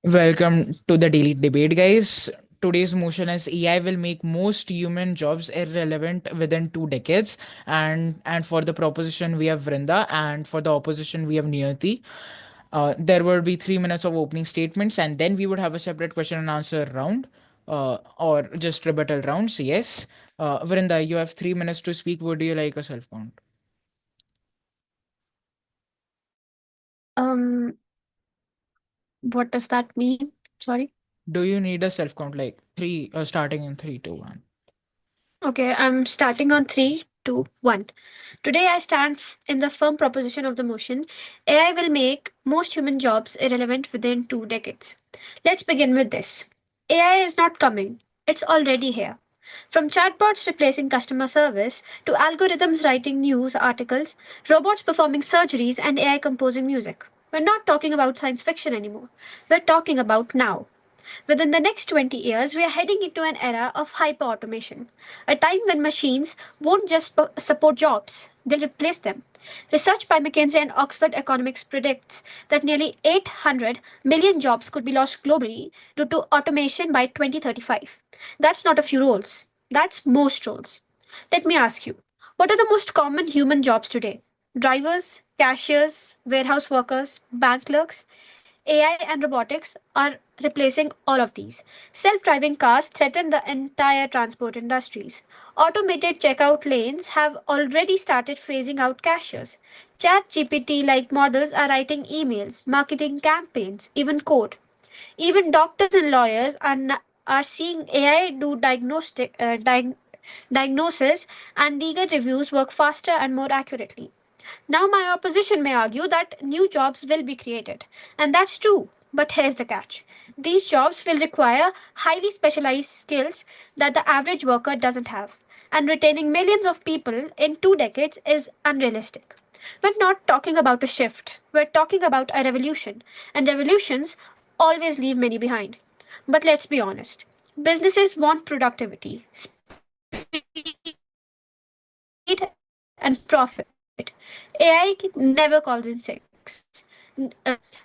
Welcome to the daily debate, guys. Today's motion is AI will make most human jobs irrelevant within 2 decades. And for the proposition we have Vrinda, and for the opposition we have Niyati. There will be 3 minutes of opening statements, and then we would have a separate question and answer round, or just rebuttal rounds. Yes, Vrinda, you have 3 minutes to speak. Would you like a self count? Um, what does that mean? Sorry. Do you need a self count like three, starting in three, two, one? Okay, I'm starting on three, two, one. Today I stand in the firm proposition of the motion AI will make most human jobs irrelevant within 2 decades. Let's begin with this. AI is not coming, it's already here. From chatbots replacing customer service to algorithms writing news articles, robots performing surgeries, and AI composing music. We're not talking about science fiction anymore. We're talking about now. Within the next 20 years, we are heading into an era of hyper automation, a time when machines won't just support jobs, they'll replace them. Research by McKinsey and Oxford Economics predicts that nearly 800 million jobs could be lost globally due to automation by 2035. That's not a few roles, that's most roles. Let me ask you, what are the most common human jobs today? Drivers, cashiers, warehouse workers, bank clerks? AI and robotics are replacing all of these. Self driving cars threaten the entire transport industries. Automated checkout lanes have already started phasing out cashiers. Chat GPT like models are writing emails, marketing campaigns, even code. Even doctors and lawyers are seeing AI do diagnosis and legal reviews work faster and more accurately. Now, my opposition may argue that new jobs will be created, and that's true. But here's the catch these jobs will require highly specialized skills that the average worker doesn't have, and retaining millions of people in 2 decades is unrealistic. We're not talking about a shift, we're talking about a revolution, and revolutions always leave many behind. But let's be honest businesses want productivity, speed, and profit. AI never calls in six.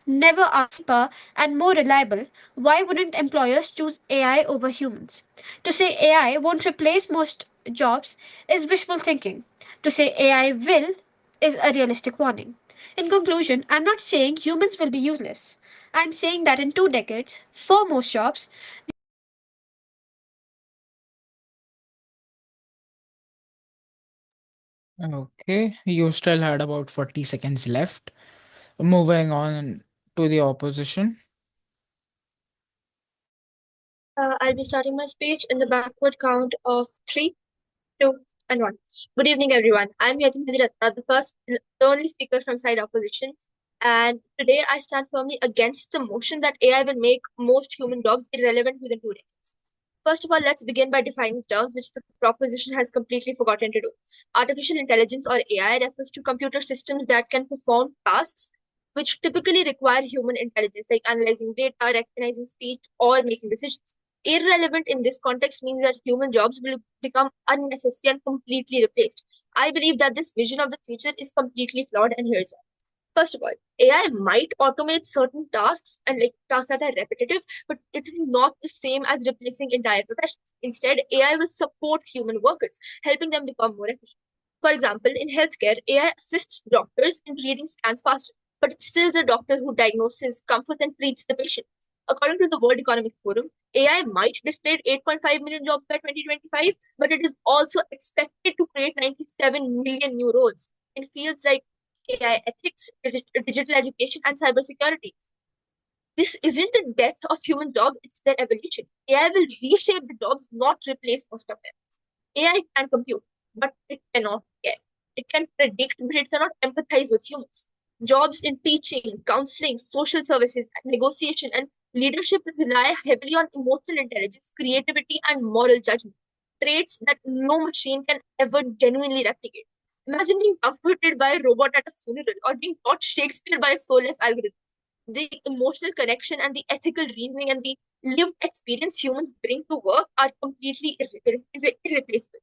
Never asks for cheaper and more reliable. Why wouldn't employers choose AI over humans? To say AI won't replace most jobs is wishful thinking. To say AI will is a realistic warning. In conclusion, I'm not saying humans will be useless. I'm saying that in 2 decades, for most jobs, we will need AI to replace humans. Okay, you still had about 40 seconds left. Moving on to the opposition. I'll be starting my speech in the backward count of three, two, and one. Good evening, everyone. I'm Yati Hadiratna, the only speaker from side opposition. And today I stand firmly against the motion that AI will make most human jobs irrelevant within 2 decades. First of all, let's begin by defining terms which the proposition has completely forgotten to do. Artificial intelligence or AI refers to computer systems that can perform tasks which typically require human intelligence, like analyzing data, recognizing speech, or making decisions. Irrelevant in this context means that human jobs will become unnecessary and completely replaced. I believe that this vision of the future is completely flawed, and here's why. First of all, AI might automate certain tasks and like tasks that are repetitive, but it is not the same as replacing entire professions. Instead, AI will support human workers, helping them become more efficient. For example, in healthcare, AI assists doctors in reading scans faster, but it's still the doctor who diagnoses, comforts, and treats the patient. According to the World Economic Forum, AI might displace 8.5 million jobs by 2025, but it is also expected to create 97 million new roles in fields like AI ethics, digital education, and cybersecurity. This isn't the death of human jobs, it's their evolution. AI will reshape the jobs, not replace most of them. AI can compute, but it cannot care. It can predict, but it cannot empathize with humans. Jobs in teaching, counseling, social services, negotiation, and leadership rely heavily on emotional intelligence, creativity, and moral judgment, traits that no machine can ever genuinely replicate. Imagine being comforted by a robot at a funeral or being taught Shakespeare by a soulless algorithm. The emotional connection and the ethical reasoning and the lived experience humans bring to work are completely irreplaceable.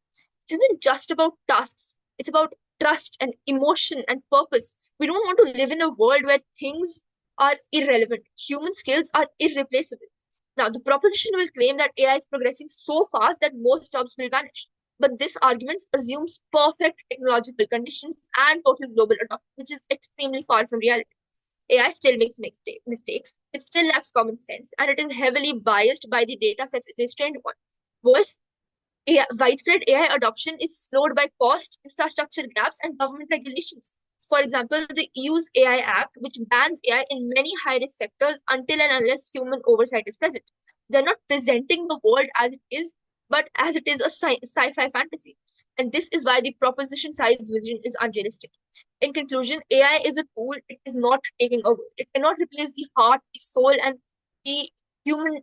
It isn't just about tasks, it's about trust and emotion and purpose. We don't want to live in a world where things are irrelevant. Human skills are irreplaceable. Now, the proposition will claim that AI is progressing so fast that most jobs will vanish. But this argument assumes perfect technological conditions and total global adoption, which is extremely far from reality. AI still makes mistakes, it still lacks common sense, and it is heavily biased by the data sets it is trained on. Worse, widespread AI adoption is slowed by cost, infrastructure gaps, and government regulations. For example, the EU's AI Act, which bans AI in many high risk sectors until and unless human oversight is present. They're not presenting the world as it is, but as it is a sci fi fantasy. And this is why the proposition side's vision is unrealistic. In conclusion, AI is a tool, it is not taking over. It cannot replace the heart, the soul, and the human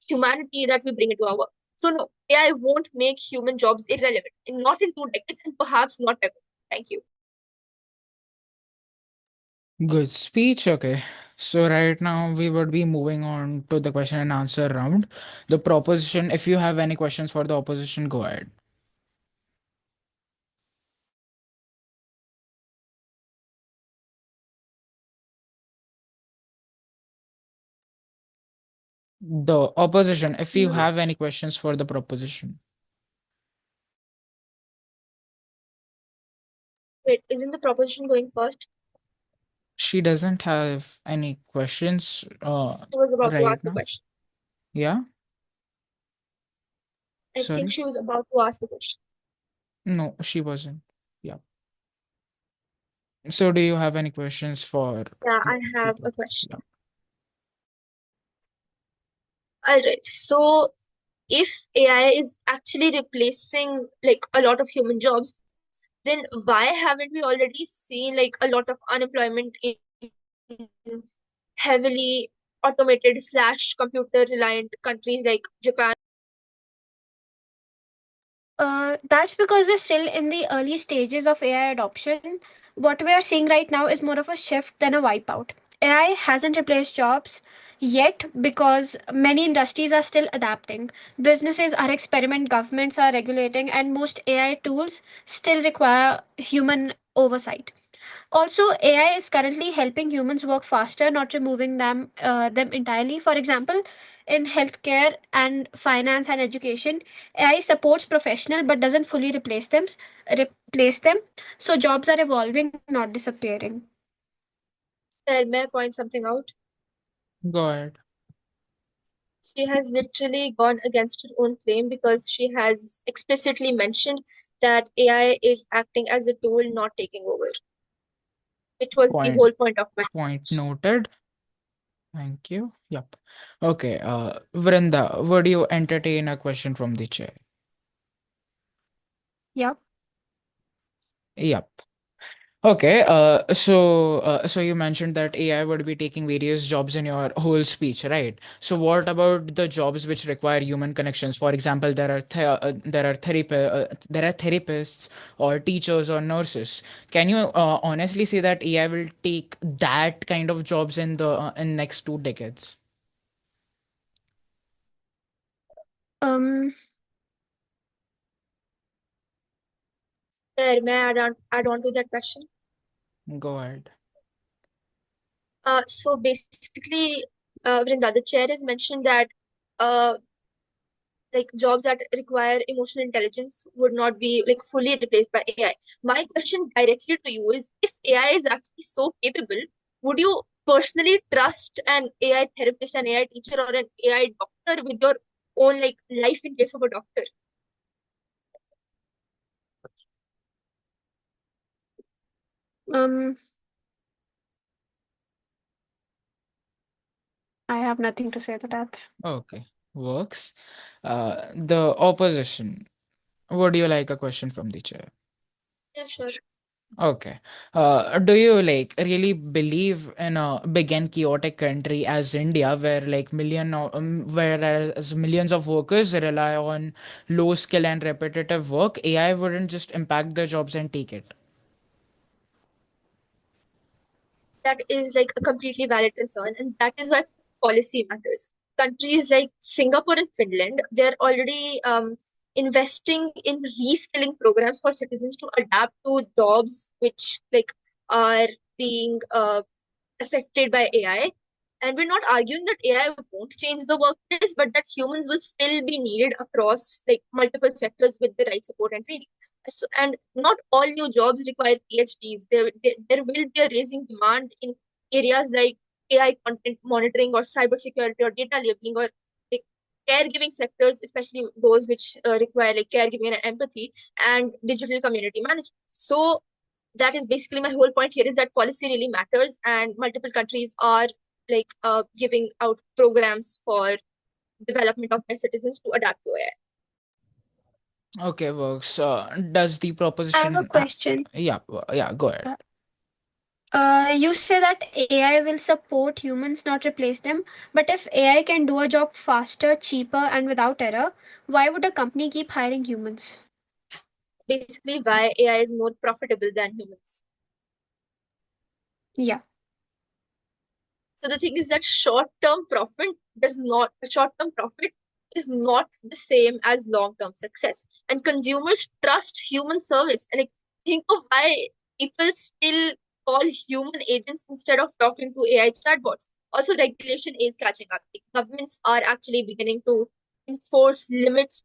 humanity that we bring into our work. So no, AI won't make human jobs irrelevant, not in 2 decades, and perhaps not ever. Thank you. Good speech. Okay. So right now we would be moving on to the question and answer round. The proposition, if you have any questions for the opposition, go ahead. The opposition, if you No. have any questions for the proposition. Wait, isn't the proposition going first? She doesn't have any questions She was about to right ask a now. question. Yeah, I think sorry. she was about to ask a question. No, she wasn't. Yeah. So do you have any questions for Yeah, I the have people? a question. Yeah. All right. So if AI is actually replacing like a lot of human jobs, then why haven't we already seen like a lot of unemployment in heavily automated slash computer reliant countries like Japan? That's because we're still in the early stages of AI adoption. What we are seeing right now is more of a shift than a wipeout. AI hasn't replaced jobs yet because many industries are still adapting. Businesses are experimenting, governments are regulating, and most AI tools still require human oversight. Also, AI is currently helping humans work faster, not removing them entirely. For example, in healthcare and finance and education, AI supports professional but doesn't fully replace them. So jobs are evolving, not disappearing. May I point something out? Go ahead. She has literally gone against her own claim because she has explicitly mentioned that AI is acting as a tool, not taking over, which was the Point whole point of my point speech. noted. Thank you. Yep. Okay. Vrinda, would you entertain a question from the chair? Yeah. Yep. Okay, so you mentioned that AI would be taking various jobs in your whole speech, right? So what about the jobs which require human connections? For example, there are therapists or teachers or nurses. Can you honestly say that AI will take that kind of jobs in the in next 2 decades? Um. May I add on to that question? Go ahead. So basically, Vrinda, the chair has mentioned that uh, like jobs that require emotional intelligence would not be like fully replaced by AI. My question directly to you is if AI is actually so capable, would you personally trust an AI therapist, an AI teacher, or an AI doctor with your own like life in case of a doctor? Um. I have nothing to say to that. Okay, works. The opposition. Would you like a question from the chair? Yeah, sure. Okay. Do you like really believe in a big and chaotic country as India, where whereas millions of workers rely on low skill and repetitive work, AI wouldn't just impact their jobs and take it? That is like a completely valid concern, and that is why policy matters. Countries like Singapore and Finland, they're already investing in reskilling programs for citizens to adapt to jobs which like are being affected by AI. And we're not arguing that AI won't change the workplace, but that humans will still be needed across like multiple sectors with the right support and training. So, and not all new jobs require PhDs. There will be a raising demand in areas like AI content monitoring or cybersecurity or data labeling or like caregiving sectors, especially those which require like caregiving and empathy and digital community management. So that is basically my whole point here is that policy really matters and multiple countries are like giving out programs for development of their citizens to adapt to AI. Okay, works. Does the I have a proposition? question. Yeah, yeah. Go ahead. You say that AI will support humans, not replace them. But if AI can do a job faster, cheaper, and without error, why would a company keep hiring humans? Basically, why AI is more profitable than humans. Yeah. So the thing is that short-term profit is not the same as long-term success. And consumers trust human service. And like, think of why people still call human agents instead of talking to AI chatbots. Also, regulation is catching up. Like, governments are actually beginning to enforce limits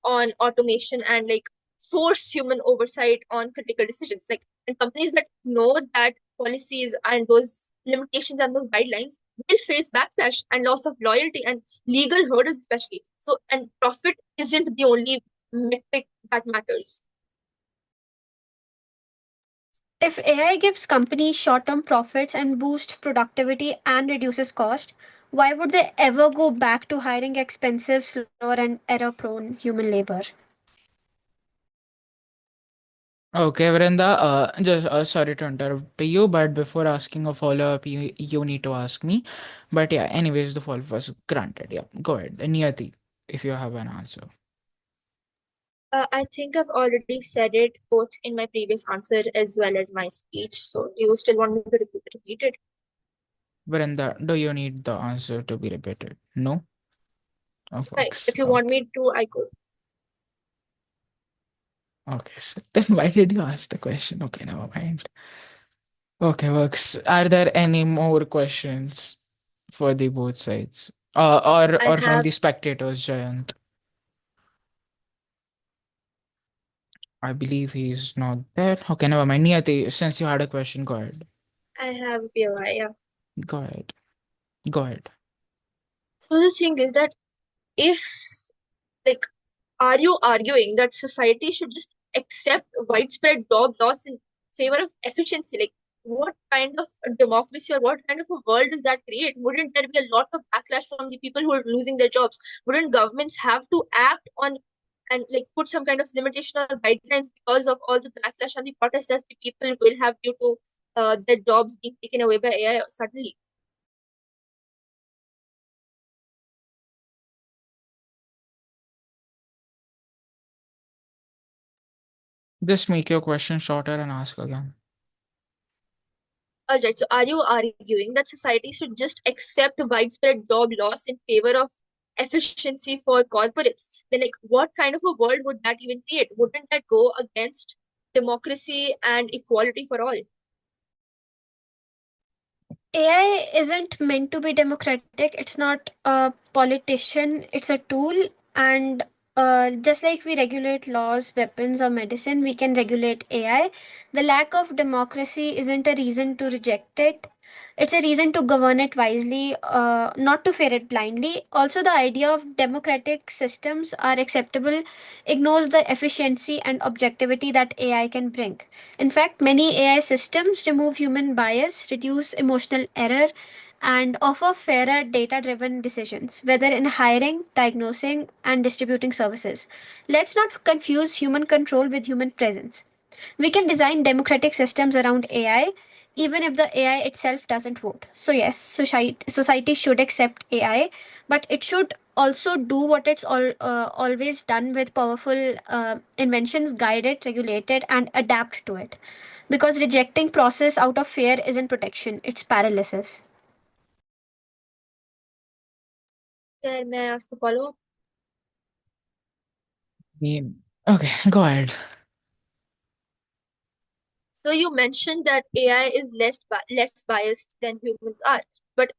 on automation and like force human oversight on critical decisions. Like, and companies that know that policies and those limitations and those guidelines will face backlash and loss of loyalty and legal hurdles, especially. So, and profit isn't the only metric that matters. If AI gives companies short term profits and boosts productivity and reduces cost, why would they ever go back to hiring expensive, slower, and error prone human labor? Okay, Vrinda. Just sorry to interrupt you, but before asking a follow-up, you need to ask me. But yeah, anyways, the follow-up was granted. Yeah, go ahead. Niyati, if you have an answer. I think I've already said it both in my previous answer as well as my speech. So, do you still want me to repeat it? Vrinda, do you need the answer to be repeated? No? Of Right. course. If you want Okay. me to, I could. Okay. So then why did you ask the question? Okay, never mind. Okay, works. Are there any more questions for the both sides? I Or from have the spectators, Jayant? I believe he's not there. Okay, never mind. Niyati, since you had a question, go ahead. I have POI, yeah. Go ahead. Go ahead. So the thing is that if like are you arguing that society should just accept widespread job loss in favor of efficiency? Like, what kind of a democracy or what kind of a world does that create? Wouldn't there be a lot of backlash from the people who are losing their jobs? Wouldn't governments have to act on and like put some kind of limitation or guidelines because of all the backlash and the protests that the people will have due to their jobs being taken away by AI suddenly? Just make your question shorter and ask again. All right, so are you arguing that society should just accept widespread job loss in favor of efficiency for corporates? Then, like, what kind of a world would that even create? Wouldn't that go against democracy and equality for all? AI isn't meant to be democratic. It's not a politician, it's a tool. And just like we regulate laws, weapons, or medicine, we can regulate AI. The lack of democracy isn't a reason to reject it. It's a reason to govern it wisely, not to fear it blindly. Also, the idea of democratic systems are acceptable ignores the efficiency and objectivity that AI can bring. In fact, many AI systems remove human bias, reduce emotional error, and offer fairer data driven decisions, whether in hiring, diagnosing, and distributing services. Let's not confuse human control with human presence. We can design democratic systems around AI even if the AI itself doesn't vote. So, yes, society should accept AI, but it should also do what always done with powerful inventions, guide it, regulate it, and adapt to it. Because rejecting process out of fear isn't protection, it's paralysis. May I ask the follow-up? Okay, go ahead. So you mentioned that AI is less biased than humans are. But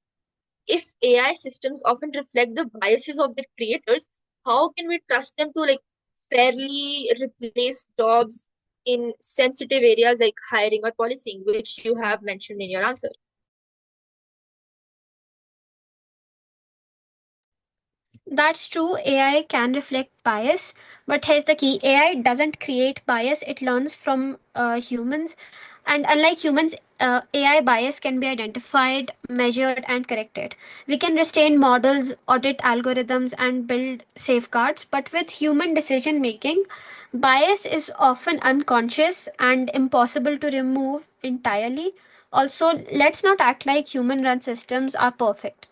if AI systems often reflect the biases of their creators, how can we trust them to like fairly replace jobs in sensitive areas like hiring or policing, which you have mentioned in your answer? That's true. AI can reflect bias, but here's the key: AI doesn't create bias, it learns from humans. And unlike humans, AI bias can be identified, measured, and corrected. We can restrain models, audit algorithms, and build safeguards, but with human decision making, bias is often unconscious and impossible to remove entirely. Also, let's not act like human run systems are perfect.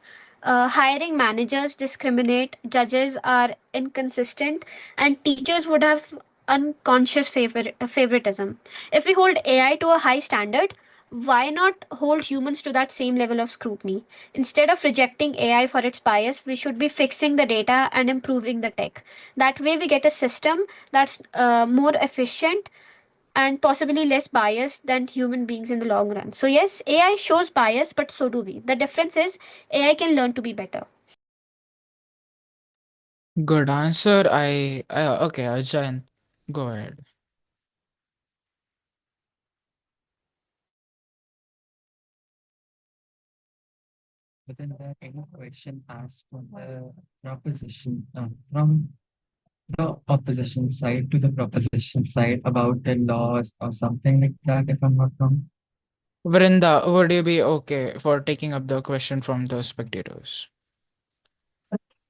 Hiring managers discriminate, judges are inconsistent, and teachers would have unconscious favoritism. If we hold AI to a high standard, why not hold humans to that same level of scrutiny? Instead of rejecting AI for its bias, we should be fixing the data and improving the tech. That way, we get a system that's more efficient and possibly less biased than human beings in the long run. So, yes, AI shows bias, but so do we. The difference is AI can learn to be better. Good answer. Okay, Jayant, go ahead. Within that, any question asked from the proposition, from the opposition side to the proposition side about the laws or something like that, if I'm not wrong. Vrinda, would you be okay for taking up the question from the spectators?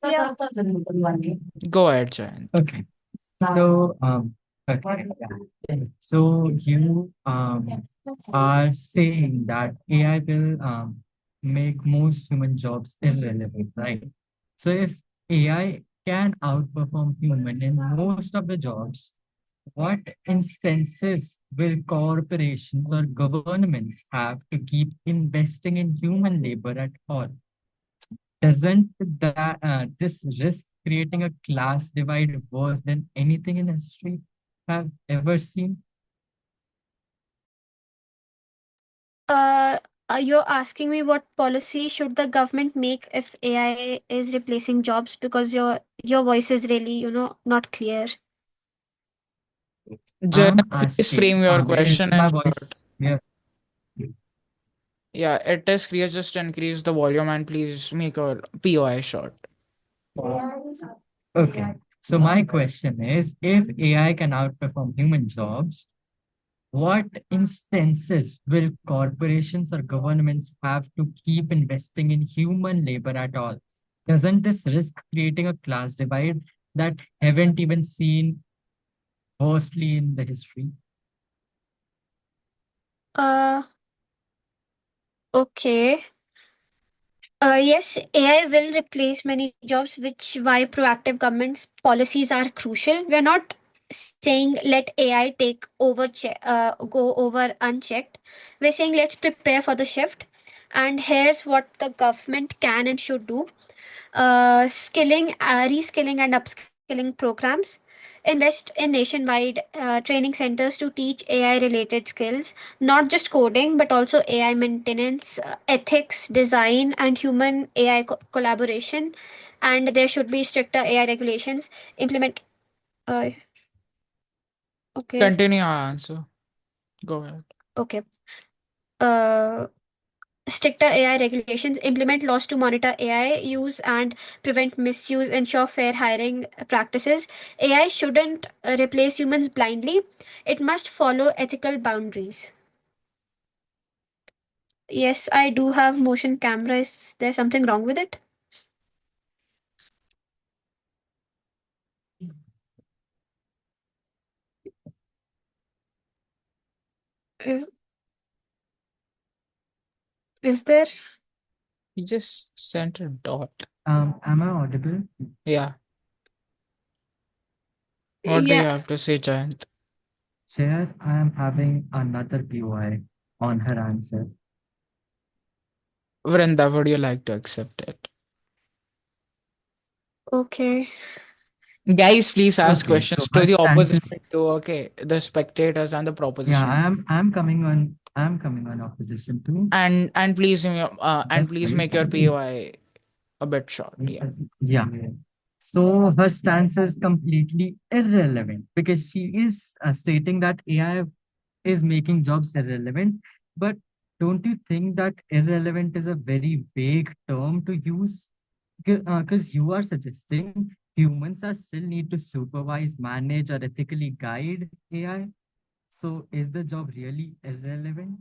Yeah. Go ahead, Jayant. Okay. So, okay. So you are saying that AI will make most human jobs irrelevant, right? So if AI can outperform human in most of the jobs, what instances will corporations or governments have to keep investing in human labor at all? Doesn't this risk creating a class divide worse than anything in history have ever seen? Uh, you're asking me what policy should the government make if AI is replacing jobs, because your voice is really, not clear. Jayant, I'm please frame asking, your question is my in short. voice clear? Yeah, it is clear. Just increase the volume and please make your POI short. Okay. So my question is, if AI can outperform human jobs, what instances will corporations or governments have to keep investing in human labor at all? Doesn't this risk creating a class divide that haven't even seen worstly in the history? Uh, okay. Yes, AI will replace many jobs, which why proactive government's policies are crucial. We're not saying let AI go over unchecked. We're saying let's prepare for the shift. And here's what the government can and should do: reskilling and upskilling programs, invest in nationwide training centers to teach AI related skills, not just coding, but also AI maintenance, ethics, design, and human AI collaboration. And there should be stricter AI regulations. Implement. Uh, okay. Continue your answer. Go ahead. Okay. Uh, Stricter AI regulations, implement laws to monitor AI use and prevent misuse, ensure fair hiring practices. AI shouldn't replace humans blindly, it must follow ethical boundaries. Yes, I do have motion camera. Is there something wrong with it? Is is there? You just sent a dot. Am I audible? Yeah. What do you Yeah. have to say, Jayant? Chair, I am having another POI on her answer. Vrinda, would you like to accept it? Okay. Guys, please ask Okay, so questions her to the stance is, opposition too. Okay, the spectators and the yeah, proposition. I'm coming on opposition too. And please Just wait. make your POI a bit short. Yeah. Yeah. So her stance is completely irrelevant because she is stating that AI is making jobs irrelevant. But don't you think that irrelevant is a very vague term to use? Because you are suggesting humans are still need to supervise, manage, or ethically guide AI. So is the job really irrelevant?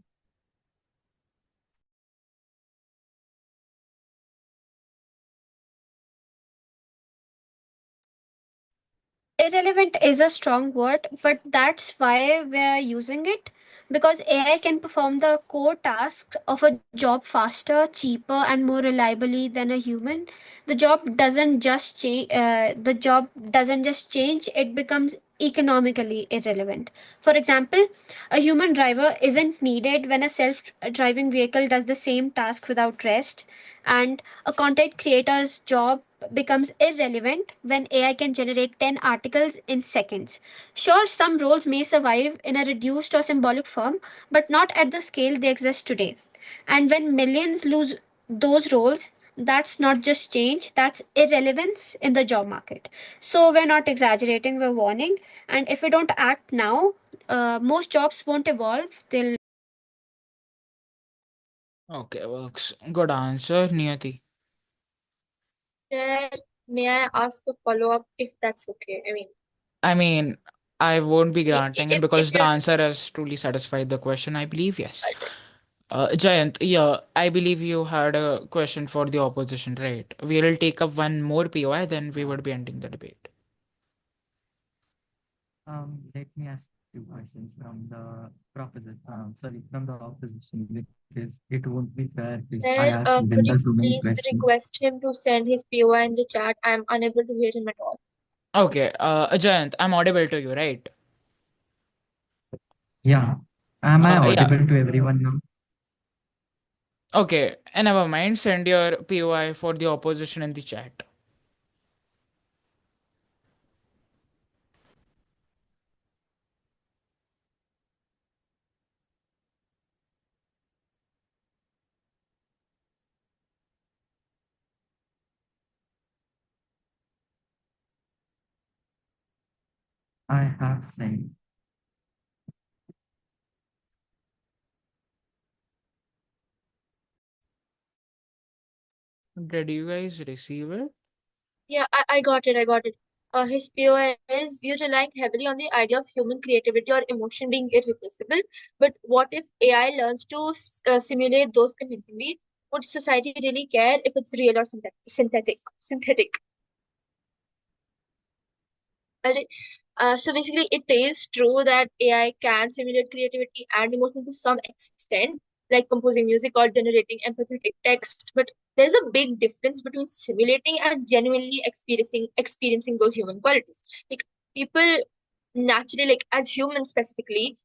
Irrelevant is a strong word, but that's why we're using it, because AI can perform the core tasks of a job faster, cheaper, and more reliably than a human. The job doesn't just change; it becomes economically irrelevant. For example, a human driver isn't needed when a self-driving vehicle does the same task without rest, and a content creator's job becomes irrelevant when AI can generate 10 articles in seconds. Sure, some roles may survive in a reduced or symbolic form, but not at the scale they exist today. And when millions lose those roles, that's not just change, that's irrelevance in the job market. So we're not exaggerating, we're warning. And if we don't act now, most jobs won't evolve. They'll. Okay, works. Good answer, Niyati. Chair, may I ask a follow-up if that's okay? I mean, I mean, I won't be granting it if because the you're answer has truly satisfied the question, I believe, yes. alright. Jayant, yeah, I believe you had a question for the opposition, right? We will take up one more POI, then we would be ending the debate. Let me ask two questions from the proposition. Sorry, from the opposition because it won't be fair because I Chair, asked Linda could so you many please questions. request him to send his POI in the chat? I'm unable to hear him at all. Okay, Jayant, I'm audible to you, right? Yeah. Am I Yeah. audible to everyone now? Okay, and never mind. Send your POI for the opposition in the chat. I have sent. Did you guys receive it? Yeah, I got it. I got it. His POI is you're relying heavily on the idea of human creativity or emotion being irreplaceable. But what if AI learns to simulate those convincingly? Would society really care if it's real or synthetic? Synthetic. Alright. So basically, it is true that AI can simulate creativity and emotion to some extent, like composing music or generating empathetic text. But there's a big difference between simulating and genuinely experiencing those human qualities. Like people naturally, like as humans specifically,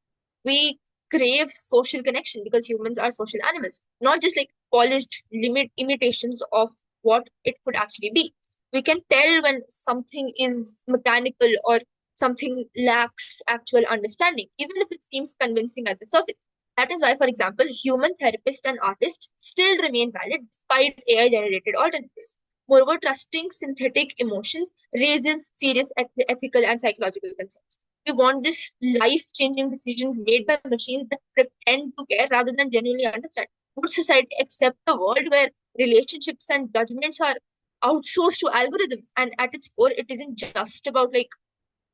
we crave social connection because humans are social animals, not just like polished limit imitations of what it could actually be. We can tell when something is mechanical or something lacks actual understanding, even if it seems convincing at the surface. That is why, for example, human therapists and artists still remain valid despite AI generated alternatives. Moreover, trusting synthetic emotions raises serious ethical and psychological concerns. We want this life changing decisions made by machines that pretend to care rather than genuinely understand. Would society accept a world where relationships and judgments are outsourced to algorithms? And at its core, it isn't just about like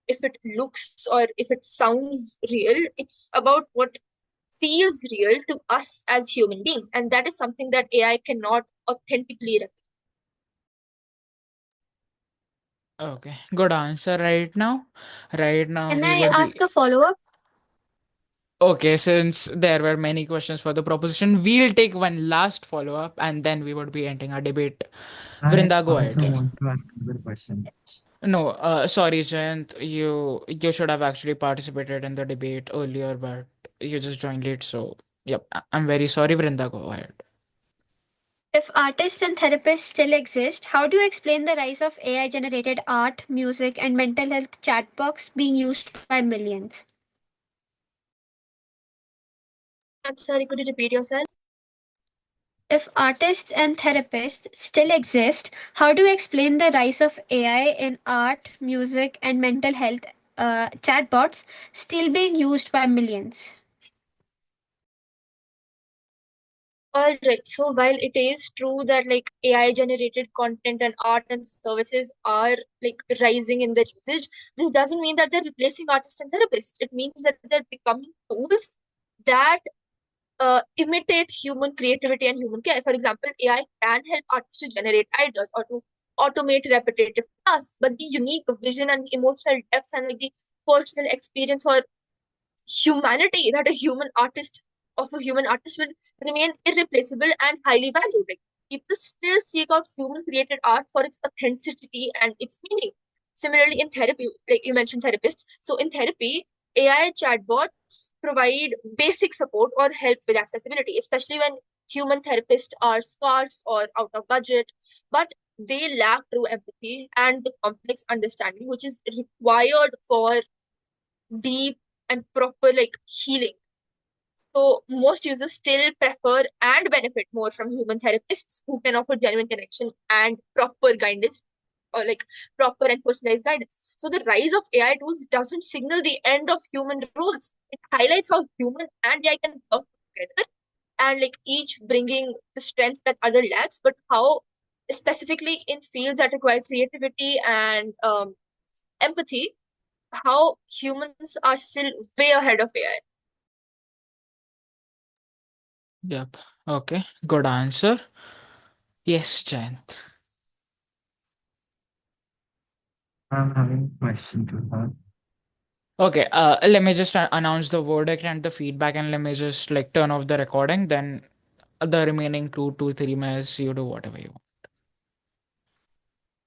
if it looks or if it sounds real, it's about what feels real to us as human beings. And that is something that AI cannot authentically replicate. Okay, good answer right now. Right now, Can we I would ask be. a follow up? Okay, since there were many questions for the proposition, we'll take one last follow up and then we would be ending our debate. I Vrinda, go also ahead. want to ask another question. No, sorry, Jayant. You should have actually participated in the debate earlier, but you just joined late. So, yep, I'm very sorry, Vrinda. Go ahead. If artists and therapists still exist, how do you explain the rise of AI generated art, music, and mental health chatbots being used by millions? I'm sorry, could you repeat yourself? If artists and therapists still exist, how do you explain the rise of AI in art, music, and mental health chatbots still being used by millions? All right. So while it is true that like AI generated content and art and services are like rising in their usage, this doesn't mean that they're replacing artists and therapists. It means that they're becoming tools that imitate human creativity and human care. For example, AI can help artists to generate ideas or to automate repetitive tasks, but the unique vision and the emotional depth and like the personal experience or humanity that a human artist will remain irreplaceable and highly valued. Like people still seek out human created art for its authenticity and its meaning. Similarly, in therapy, like you mentioned therapists. So in therapy, AI chatbots provide basic support or help with accessibility, especially when human therapists are scarce or out of budget. But they lack true empathy and the complex understanding which is required for deep and proper like healing. So most users still prefer and benefit more from human therapists who can offer genuine connection and proper guidance or like proper and personalized guidance. So the rise of AI tools doesn't signal the end of human roles. It highlights how human and AI can work together and like each bringing the strengths that other lacks, but how specifically in fields that require creativity and empathy, how humans are still way ahead of AI. Yep. Okay. Good answer. Yes, Jayant. I'm having a question to her. Okay, let me just announce the verdict and the feedback, and let me just like turn off the recording. Then the remaining 2 to 3 minutes, you do whatever you want.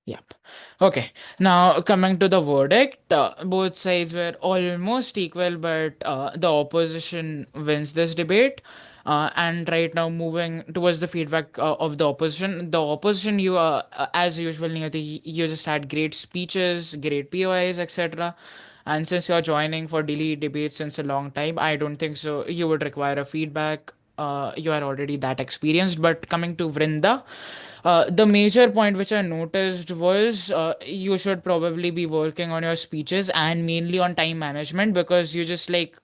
Yep. Okay. Now coming to the verdict, both sides were almost equal, but the opposition wins this debate. And right now, moving towards the feedback of the opposition. The opposition, you as usual, Niyati, you just had great speeches, great POIs, etc. And since you're joining for daily debates since a long time, I don't think so. You would require a feedback. You are already that experienced. But coming to Vrinda, the major point which I noticed was you should probably be working on your speeches and mainly on time management because you just like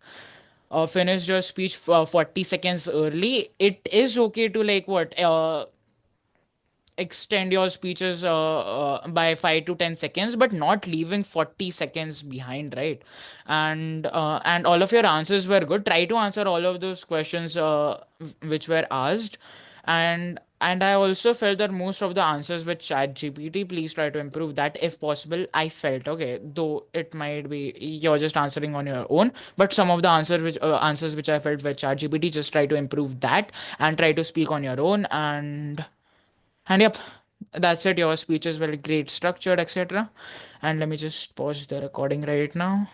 finished your speech 40 seconds early. It is okay to like what extend your speeches by 5 to 10 seconds, but not leaving 40 seconds behind, right? And all of your answers were good. Try to answer all of those questions which were asked. And I also felt that most of the answers with chat gpt, please try to improve that if possible. I felt okay, though it might be you're just answering on your own, but some of the answers which I felt with chat gpt, just try to improve that and try to speak on your own. And yep, that's it. Your speech is very great structured, etc. And let me just pause the recording right now.